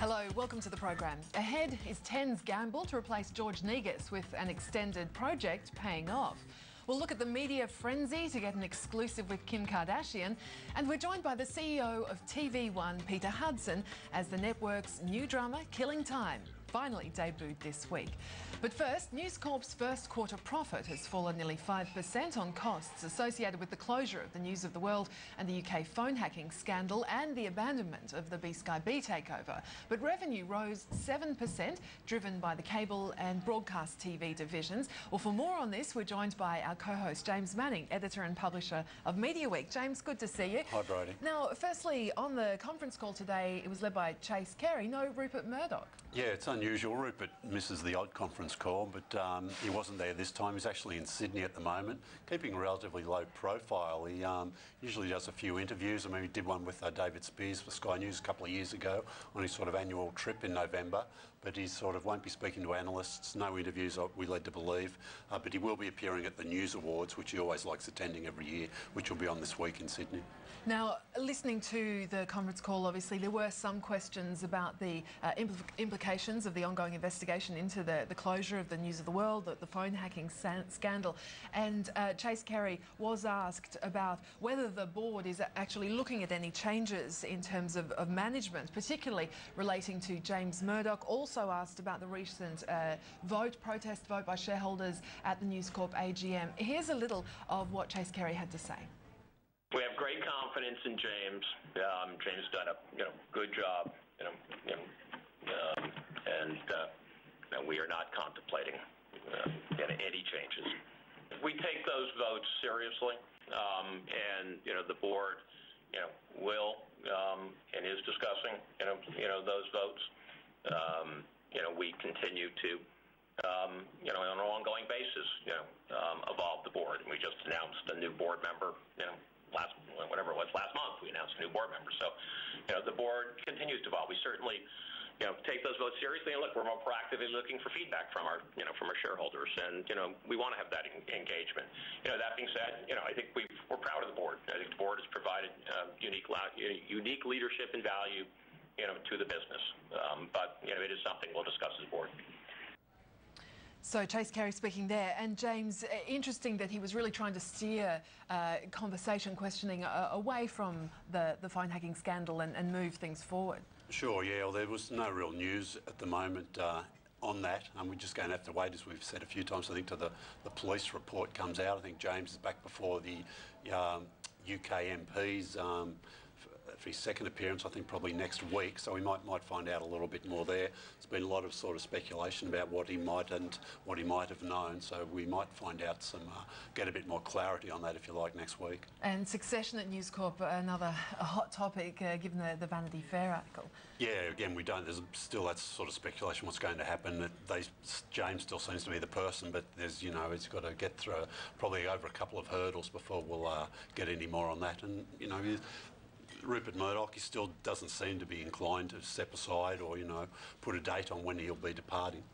Hello, welcome to the program. Ahead is Ten's gamble to replace George Negus with an extended project paying off. We'll look at the media frenzy to get an exclusive with Kim Kardashian, and we're joined by the CEO of TV1, Peter Hudson, as the network's new drama, Killing Time, finally debuted this week. But first, News Corp's first quarter profit has fallen nearly 5% on costs associated with the closure of the News of the World and the UK phone hacking scandal and the abandonment of the B-Sky B takeover. But revenue rose 7%, driven by the cable and broadcast TV divisions. Well, for more on this, we're joined by our co-host James Manning, editor and publisher of Mediaweek. James, good to see you. Hi, Brodie. Now, firstly, on the conference call today, it was led by Chase Carey, no Rupert Murdoch. Yeah, it's unusual. Rupert misses the odd conference call, but he wasn't there this time. He's actually in Sydney at the moment, keeping a relatively low profile. He usually does a few interviews. I mean, he did one with David Spears for Sky News a couple of years ago on his sort of annual trip in November, but he sort of won't be speaking to analysts. No interviews, we led to believe, but he will be appearing at the News Awards, which he always likes attending every year, which will be on this week in Sydney. Now, listening to the conference call, obviously, there were some questions about the implications of the ongoing investigation into the closure of the News of the World, the phone hacking scandal. And Chase Carey was asked about whether the board is actually looking at any changes in terms of management, particularly relating to James Murdoch. Also asked about the recent protest vote by shareholders at the News Corp AGM. Here's a little of what Chase Carey had to say. We have great confidence in James. James has done a good job, and we are not contemplating any changes. We take those votes seriously, and the board will and is discussing those votes. We continue to on an ongoing basis evolve the board, and we just announced a new board member last month we announced a new board member. So the board continues to evolve. We certainly take those votes seriously, and look, we're more proactively looking for feedback from our shareholders, and we want to have that engagement. That being said, I think we're proud of the board. I think the board has provided unique leadership and value to the business, but it is something we'll discuss as a board. So Chase Carey speaking there, and James, interesting that he was really trying to steer conversation, questioning away from the phone hacking scandal and move things forward. Sure, yeah, well, there was no real news at the moment on that. We're just going to have to wait, as we've said a few times, I think, till the police report comes out. I think James is back before the UK MPs for his second appearance, I think probably next week, so we might find out a little bit more there. There's been a lot of sort of speculation about what he might have known, so we might find out get a bit more clarity on that, if you like, next week. And succession at News Corp, another hot topic, given the Vanity Fair article. Yeah, again, we don't. There's still that sort of speculation what's going to happen. James still seems to be the person, but there's he's got to get through probably over a couple of hurdles before we'll get any more on that. And Rupert Murdoch, he still doesn't seem to be inclined to step aside or, put a date on when he'll be departing.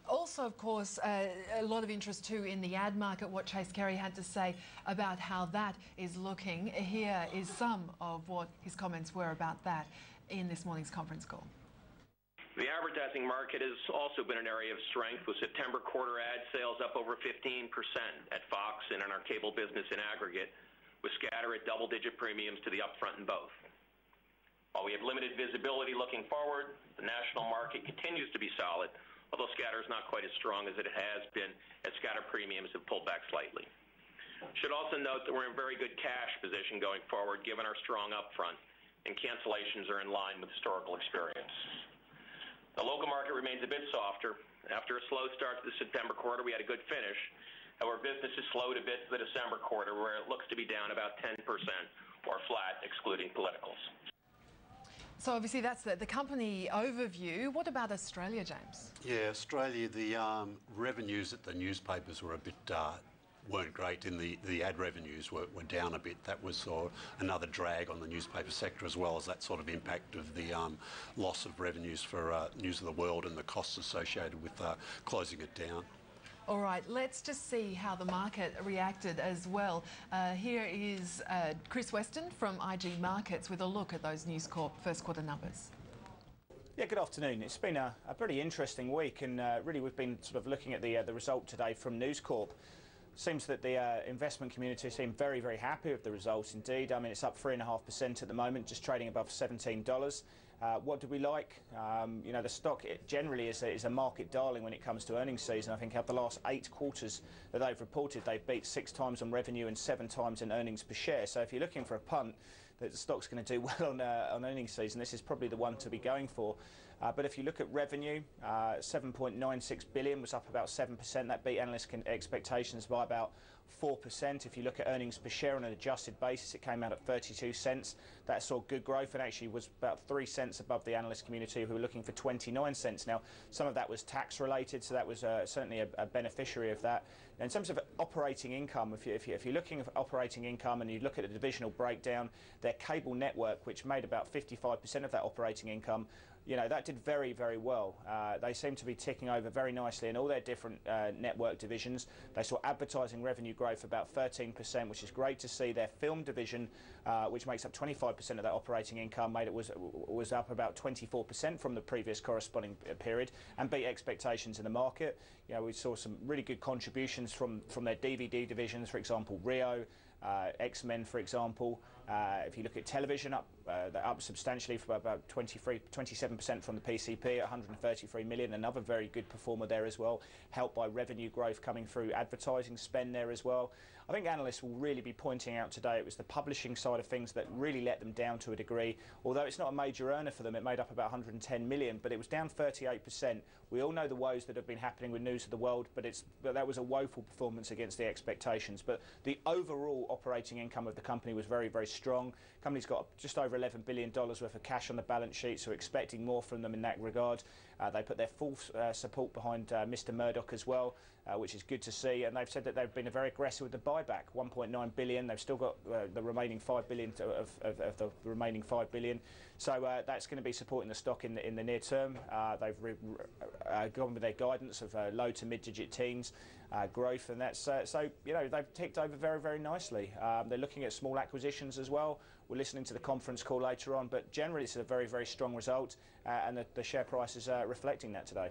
Also, of course, a lot of interest too in the ad market, what Chase Carey had to say about how that is looking. Here is some of what his comments were about that in this morning's conference call. The advertising market has also been an area of strength, with September quarter ad sales up over 15% at Fox and in our cable business in aggregate, with scatter at double-digit premiums to the upfront in both. While we have limited visibility looking forward, the national market continues to be solid, although scatter is not quite as strong as it has been, as scatter premiums have pulled back slightly. Should also note that we're in a very good cash position going forward, given our strong upfront, and cancellations are in line with historical experience. The local market remains a bit softer. After a slow start to the September quarter, we had a good finish. However, business has slowed a bit to the December quarter, where it looks to be down about 10% or flat, excluding politicals. So obviously that's the company overview. What about Australia, James? Yeah, Australia, the revenues at the newspapers were a bit weren't great. In the ad revenues were down a bit. That was another drag on the newspaper sector, as well as that sort of impact of the loss of revenues for News of the World and the costs associated with closing it down. All right, let's just see how the market reacted as well. Here is Chris Weston from IG Markets with a look at those News Corp first quarter numbers. Yeah, good afternoon. It's been a pretty interesting week, and really we've been sort of looking at the result today from News Corp. Seems that the investment community seem very, very happy with the results indeed. I mean, it's up 3.5% at the moment, just trading above $17. What do we like? You know, the stock generally is a market darling when it comes to earnings season. I think out the last 8 quarters that they've reported, they've beat 6 times on revenue and 7 times in earnings per share. So if you're looking for a punt that the stock's going to do well on earnings season, this is probably the one to be going for. But if you look at revenue, 7.96 billion was up about 7%. That beat analyst expectations by about 4%. If you look at earnings per share on an adjusted basis, it came out at 32 cents. That saw good growth and actually was about 3 cents above the analyst community, who were looking for 29 cents. Now, some of that was tax related, so that was certainly a beneficiary of that. Now, in terms of operating income, if you're looking at operating income and you look at the divisional breakdown, their cable network, which made about 55% of that operating income, you know, that did very, very well. They seem to be ticking over very nicely in all their different network divisions. They saw advertising revenue growth about 13%, which is great to see. Their film division, which makes up 25% of that operating income, was up about 24% from the previous corresponding period and beat expectations in the market. You know, we saw some really good contributions from their DVD divisions, for example, Rio, X-Men, for example. If you look at television, they're up substantially for about 27% from the PCP at 133 million. Another very good performer there as well, helped by revenue growth coming through advertising spend there as well. I think analysts will really be pointing out today it was the publishing side of things that really let them down to a degree. Although it's not a major earner for them, it made up about 110 million, but it was down 38%. We all know the woes that have been happening with News of the World, but that was a woeful performance against the expectations. But the overall operating income of the company was very, very strong. The company's got just over $11 billion worth of cash on the balance sheet, so we're expecting more from them in that regard. They put their full support behind Mr. Murdoch as well, which is good to see. And they've said that they've been very aggressive with the buyback, 1.9 billion. They've still got the remaining 5 billion of the remaining 5 billion. So that's going to be supporting the stock in the near term. They've gone with their guidance of low to mid-digit teens growth, and that's so you know they've ticked over very, very nicely. They're looking at small acquisitions as well. We're listening to the conference call later on, but generally it's a very, very strong result, and the share price is reflecting that today.